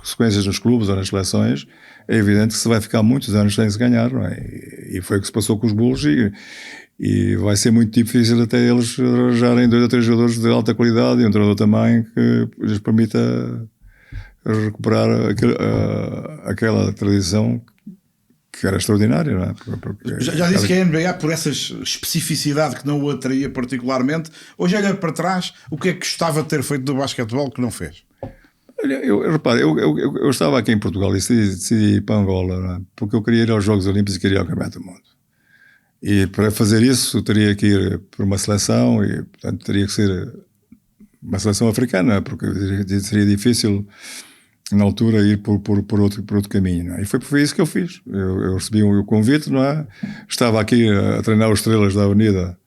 sequências nos clubes ou nas seleções, é evidente que se vai ficar muitos anos sem se ganhar, não é? E foi o que se passou com os Bulls, e vai ser muito difícil até eles arranjarem 2 ou 3 jogadores de alta qualidade e um treinador também que lhes permita recuperar aquela tradição que era extraordinária, não é? Já disse que a NBA, por essa especificidade que não o atraía particularmente, hoje olha para trás, o que é que gostava de ter feito do basquetebol que não fez? Repare, eu estava aqui em Portugal e decidi ir para Angola, não é? Porque eu queria ir aos Jogos Olímpicos e queria ir ao Campeonato do Mundo. E para fazer isso teria que ir por uma seleção e, portanto, teria que ser uma seleção africana, porque seria difícil na altura ir por outro caminho, não é? E foi isso que eu fiz. Eu recebi o convite, não é? Estava aqui a treinar os Estrelas da Avenida,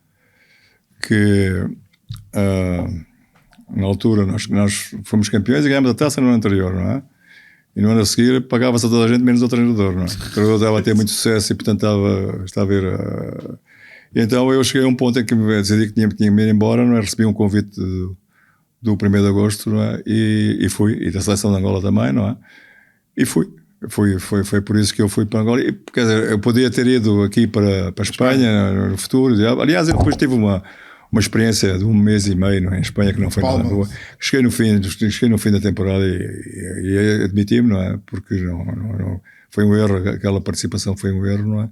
que na altura nós fomos campeões e ganhámos a taça no ano anterior, não é? E no ano a seguir pagava-se a toda a gente menos ao treinador, não é? O treinador estava a ter muito sucesso e portanto estava a ver. E então eu cheguei a um ponto em que me decidi que tinha que me ir embora, não é? Recebi um convite do 1º de agosto, não é? E fui, e da seleção de Angola também, não é? E fui. Foi por isso que eu fui para Angola. E, quer dizer, eu podia ter ido aqui para a Espanha no futuro. Aliás, eu depois tive uma experiência de 1 mês e meio, não é? Em Espanha, que não foi nada boa. Cheguei no fim da temporada e admiti-me, não é? Porque não foi um erro, aquela participação foi um erro, não é?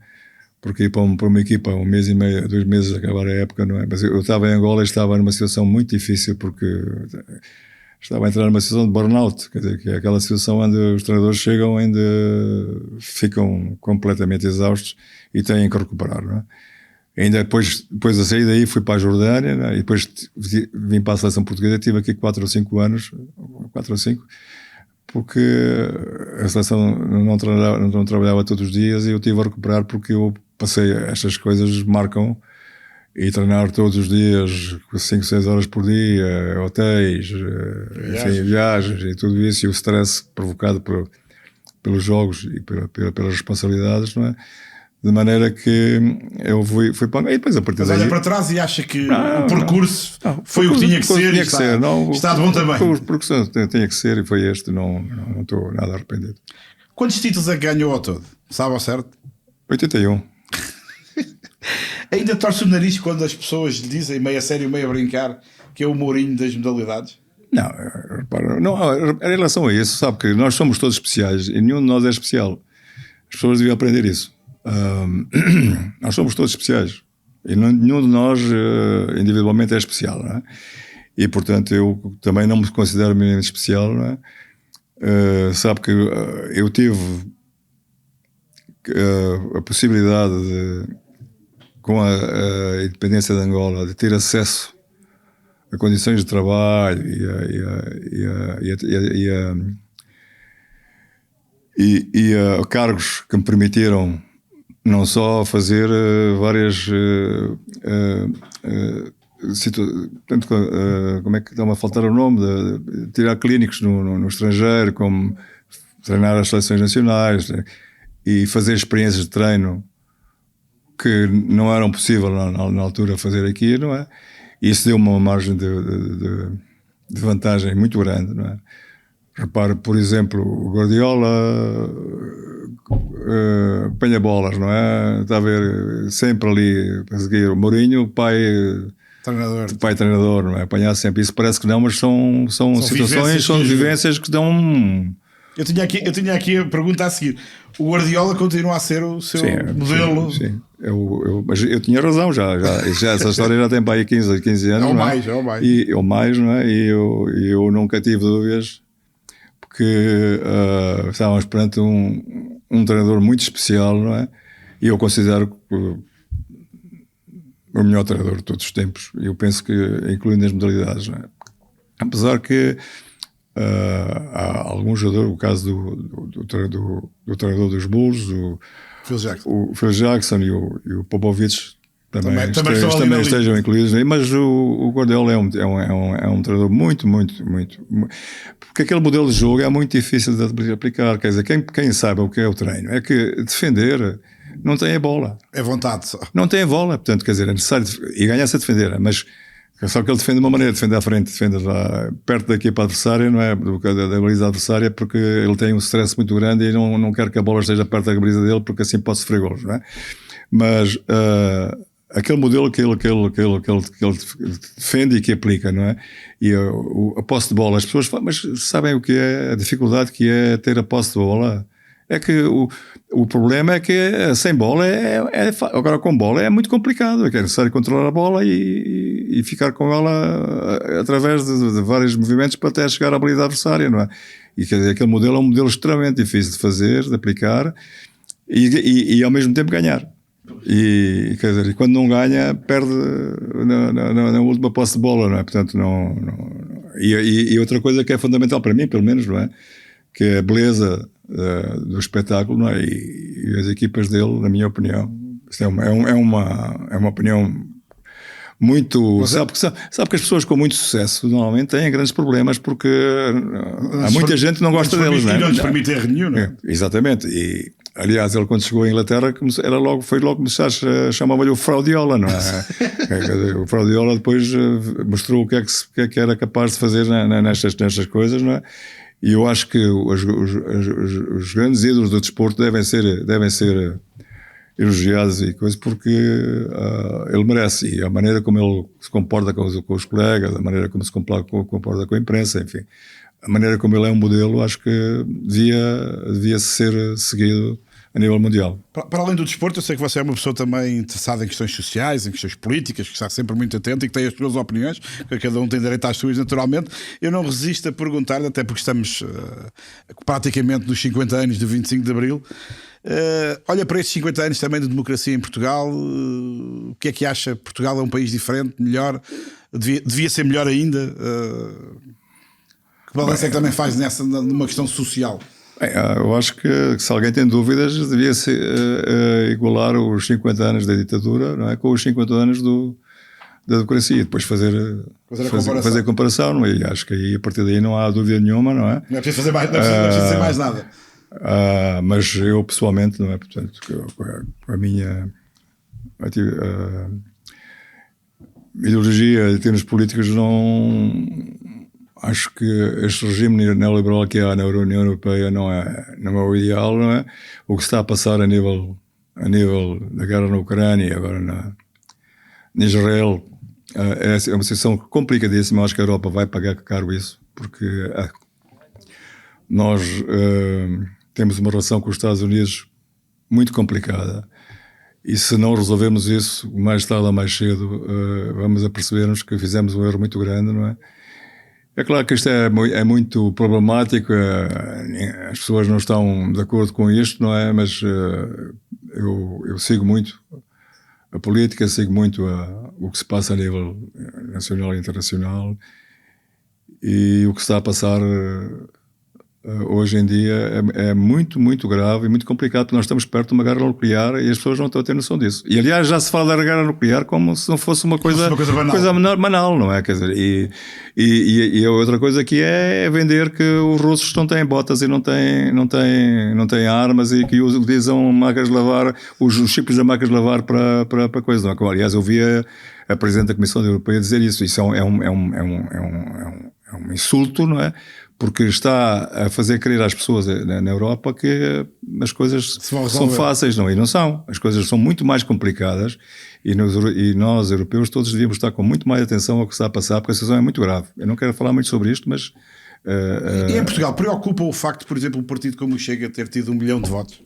Porque ir para uma equipa 1 mês e meio, 2 meses a acabar a época, não é? Mas eu estava em Angola e estava numa situação muito difícil, porque estava a entrar numa situação de burnout, quer dizer, que é aquela situação onde os treinadores chegam ainda ficam completamente exaustos e têm que recuperar, não é? Ainda depois da saída daí fui para a Jordânia, né? E depois vim para a seleção portuguesa. Tive aqui 4 ou 5 anos, porque a seleção não trabalhava todos os dias e eu tive a recuperar, porque eu passei, estas coisas marcam, e treinar todos os dias 5, 6 horas por dia, hotéis, enfim, viagens e tudo isso, e o stress provocado pelos jogos e pelas responsabilidades, não é? De maneira que eu fui para... E depois a partir daí... Mas olha para trás e acha que o percurso foi o que tinha que ser, está de bom também. O percurso tinha que ser e foi este, não estou nada arrependido. Quantos títulos é que ganhou ao todo? Sabe ao certo? 81. Ainda torce o nariz quando as pessoas lhe dizem, meio a sério, meio a brincar, que é o Mourinho das modalidades? Não, repara, em relação a isso, sabe que nós somos todos especiais e nenhum de nós é especial. As pessoas deviam aprender isso. nós somos todos especiais e nenhum de nós individualmente é especial, não é? E portanto eu também não me considero minimamente especial, não é? Sabe que eu tive a possibilidade de, com a independência de Angola, de ter acesso a condições de trabalho e a cargos que me permitiram não só fazer várias portanto, como é que está-me a faltar o nome, de tirar clínicos no estrangeiro, como treinar as seleções nacionais, né? E fazer experiências de treino que não eram possível na altura fazer aqui, não é? E isso deu uma margem de vantagem muito grande, não é? Repare, por exemplo, o Guardiola apanha bolas, não é? Está a ver sempre ali a seguir o Mourinho, o pai treinador, não é? Apanhar sempre. Isso parece que não, mas são situações, são vivências que dão. Eu tinha aqui a pergunta a seguir. O Guardiola continua a ser o seu modelo? Sim. Mas eu tinha razão já essa história já tem para aí 15 anos. Ou mais, não é? E eu nunca tive dúvidas, porque estávamos perante um treinador muito especial, não é? E eu considero o melhor treinador de todos os tempos. Eu penso que, incluindo as modalidades, não é? Apesar que há algum jogador, o caso do treinador dos Bulls, o Phil Jackson e o Popovich também estejam incluídos, mas o Guardiola é um treinador muito, porque aquele modelo de jogo é muito difícil de aplicar. Quer dizer, quem sabe o que é o treino é que defender não tem a bola, é vontade só, não tem a bola, portanto, quer dizer, é necessário e ganhar-se a defender, mas só que ele defende de uma maneira, defende à frente, defende lá perto da equipa adversária, não é? Da baliza adversária, porque ele tem um stress muito grande e não quer que a bola esteja perto da baliza dele, porque assim pode sofrer golos, não é? Mas aquele modelo que ele defende e que aplica, não é? E a posse de bola, as pessoas falam, mas sabem o que é a dificuldade que é ter a posse de bola? É que o problema é que sem bola agora com bola é muito complicado, é necessário controlar a bola e ficar com ela através de vários movimentos para até chegar à habilidade adversária, não é? E quer dizer, aquele modelo é um modelo extremamente difícil de fazer, de aplicar e ao mesmo tempo ganhar. E quer dizer, quando não ganha, perde na última posse de bola, não é? Portanto, e outra coisa que é fundamental para mim, pelo menos, não é? Que é a beleza do espetáculo, não é? E as equipas dele, na minha opinião, é uma opinião muito. Sabe que as pessoas com muito sucesso normalmente têm grandes problemas porque há muita gente que não gosta deles, não é? Não lhes permite erro nenhum, não é? Exatamente. E aliás, ele quando chegou à Inglaterra foi logo começar a chamava-lhe o Fraudiola, não é? O Fraudiola depois mostrou o que é que era capaz de fazer nestas coisas, não é? E eu acho que os grandes ídolos do desporto devem ser elogiados e coisas porque ele merece. E a maneira como ele se comporta com os colegas, a maneira como se comporta com a imprensa, enfim, a maneira como ele é um modelo, acho que devia ser seguido a nível mundial. Para além do desporto, eu sei que você é uma pessoa também interessada em questões sociais, em questões políticas, que está sempre muito atento e que tem as suas opiniões, que cada um tem direito às suas naturalmente. Eu não resisto a perguntar, até porque estamos praticamente nos 50 anos do 25 de Abril, olha para estes 50 anos também de democracia em Portugal, o que é que acha? Portugal é um país diferente, melhor, devia ser melhor ainda? Que balanço é que também faz numa questão social? Eu acho que se alguém tem dúvidas devia ser igualar os 50 anos da ditadura, não é, com os 50 anos da democracia, depois fazer a comparação, não é? E acho que aí, a partir daí não há dúvida nenhuma, não é? Não é preciso fazer mais nada. Mas eu pessoalmente, não é? Portanto, a minha ideologia em termos políticos não. Acho que este regime neoliberal que há na União Europeia não é o ideal, não é? O que está a passar a nível da guerra na Ucrânia e agora na Israel é uma situação complicadíssima. Acho que a Europa vai pagar caro isso, porque nós temos uma relação com os Estados Unidos muito complicada. E se não resolvemos isso, mais tarde ou mais cedo, vamos a percebermos que fizemos um erro muito grande, não é? É claro que isto é muito problemático, as pessoas não estão de acordo com isto, não é? Mas eu sigo muito a política, sigo muito o que se passa a nível nacional e internacional, e o que está a passar hoje em dia é muito, muito grave e muito complicado, porque nós estamos perto de uma guerra nuclear e as pessoas não estão a ter noção disso. E aliás já se fala da guerra nuclear como se não fosse uma coisa banal, não é? Quer dizer, e a outra coisa que é vender que os russos não têm botas e não têm armas e que utilizam máquinas de lavar, os chips da máquinas de lavar para coisa. Não é? Aliás, eu vi a Presidente da Comissão Europeia dizer isso. Isso é um insulto, não é? Porque está a fazer crer às pessoas na Europa que as coisas são fáceis, não? E não são. As coisas são muito mais complicadas e nós, europeus, todos devíamos estar com muito mais atenção ao que está a passar, porque a situação é muito grave. Eu não quero falar muito sobre isto, mas... E em Portugal, preocupa o facto, por exemplo, um partido como o Chega ter tido 1 milhão de votos?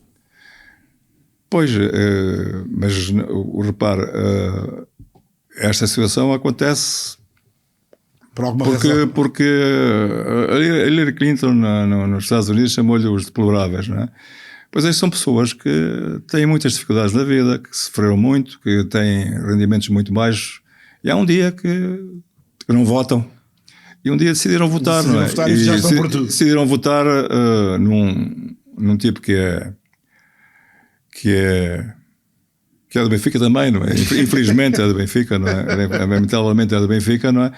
Pois, mas repare, esta situação acontece... Porque a Hillary Clinton nos Estados Unidos chamou-lhe os deploráveis, não é? Pois aí são pessoas que têm muitas dificuldades na vida, que sofreram muito, que têm rendimentos muito baixos, e há um dia que não votam. E um dia decidiram votar, não é? Votar e já estão por tudo. Decidiram votar num tipo que é do Benfica também, não é? Infelizmente é do Benfica, não é? Lamentavelmente é do Benfica, não é?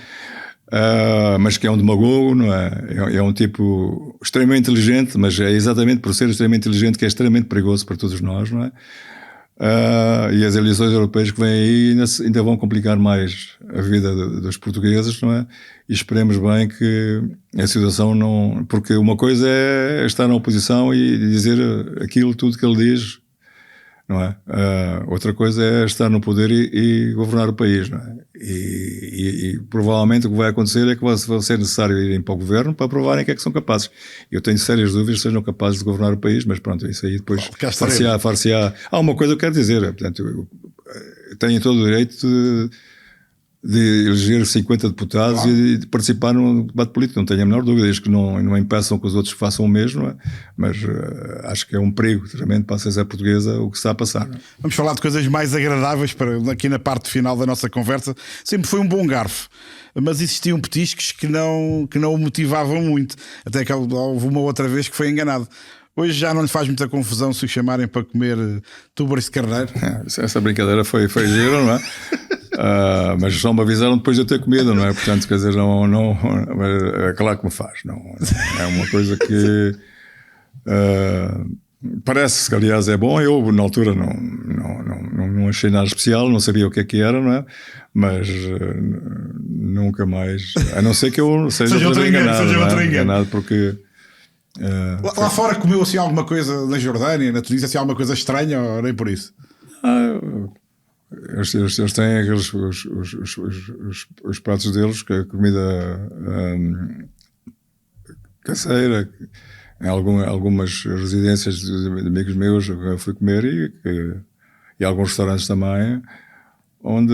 Mas que é um demagogo, não é? É um tipo extremamente inteligente, mas é exatamente por ser extremamente inteligente que é extremamente perigoso para todos nós, não é? E as eleições europeias que vêm aí ainda vão complicar mais a vida dos portugueses, não é? E esperemos bem que a situação não... Porque uma coisa é estar na oposição e dizer aquilo tudo que ele diz, não é? Outra coisa é estar no poder e governar o país, não é? E provavelmente o que vai acontecer é que vai ser necessário irem para o governo para provarem que é que são capazes. Eu tenho sérias dúvidas se sejam capazes de governar o país, mas pronto, isso aí depois far-se-á. Há uma coisa que eu quero dizer, portanto, eu tenho todo o direito de eleger 50 deputados e de participar num debate político, não tenho a menor dúvida, desde que não impeçam que os outros façam o mesmo, não é? Mas acho que é um perigo tremendo para a sociedade portuguesa o que está a passar. Não é? Vamos falar de coisas mais agradáveis aqui na parte final da nossa conversa. Sempre foi um bom garfo, mas existiam petiscos que não o motivavam muito, até que houve uma outra vez que foi enganado. Hoje já não lhe faz muita confusão se o chamarem para comer túbaros de carneiro? Essa brincadeira foi gira, não é? Mas só me avisaram depois de eu ter comido, não é? Portanto, quer dizer, mas é claro que me faz. Não é uma coisa que parece que, aliás, é bom. Eu, na altura, não achei nada especial, não sabia o que é que era, não é? Mas nunca mais, a não ser que eu seja outra enganado, porque... Lá fora comeu assim alguma coisa na Jordânia, na Tunísia, assim alguma coisa estranha ou nem por isso? Eles têm aqueles os pratos deles, que é comida caseira, em algumas residências de amigos meus eu fui comer e alguns restaurantes também, onde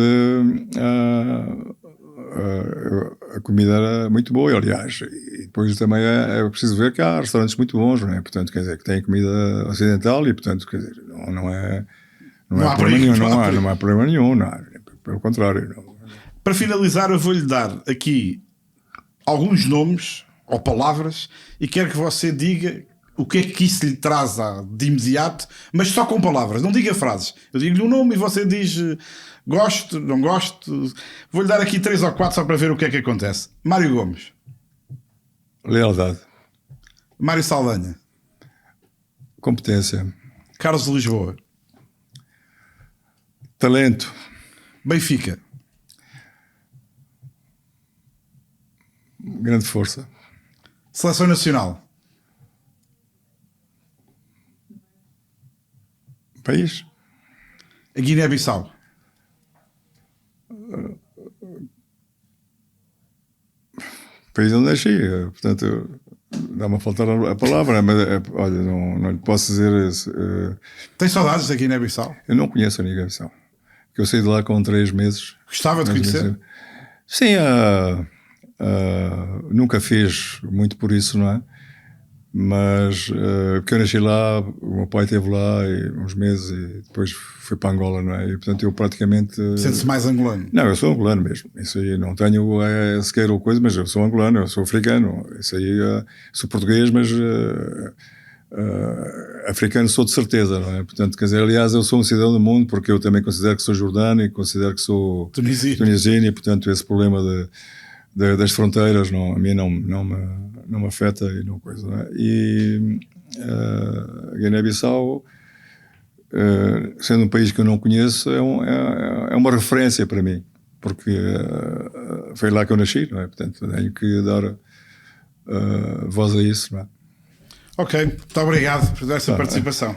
a comida era muito boa, aliás, e depois também é preciso ver que há restaurantes muito bons, não é? Portanto, quer dizer, que têm comida ocidental e, portanto, quer dizer, não há problema nenhum, pelo contrário. Não. Para finalizar, eu vou-lhe dar aqui alguns nomes ou palavras e quero que você diga o que é que isso lhe traz de imediato, mas só com palavras, não diga frases. Eu digo-lhe um nome e você diz gosto, não gosto. Vou-lhe dar aqui 3 ou 4 só para ver o que é que acontece. Mário Gomes. Lealdade. Mário Saldanha. Competência. Carlos de Lisboa. Talento. Benfica. Grande força. Seleção Nacional. País. A Guiné-Bissau. País onde nasci, portanto, dá-me a faltar a palavra, mas olha, não lhe posso dizer. Tem saudades da Guiné-Bissau? Eu não conheço a Guiné-Bissau, porque eu saí de lá com 3 meses. Gostava de conhecer? Sim, nunca fiz muito por isso, não é? Mas porque eu nasci lá, o meu pai esteve lá uns meses e depois fui para Angola, não é? E portanto eu praticamente. Sente-se mais angolano? Não, eu sou angolano mesmo. Isso aí não tenho sequer ou coisa, mas eu sou angolano, eu sou africano. Isso aí sou português, mas africano sou de certeza, não é? Portanto, quer dizer, aliás, eu sou um cidadão do mundo porque eu também considero que sou jordano e considero que sou tunisino e portanto esse problema das fronteiras a mim não me afeta e não coisa, não é? E a Guiné-Bissau, sendo um país que eu não conheço, é uma referência para mim, porque foi lá que eu nasci, não é? Portanto, tenho que dar voz a isso, não é? Ok, muito obrigado por essa participação.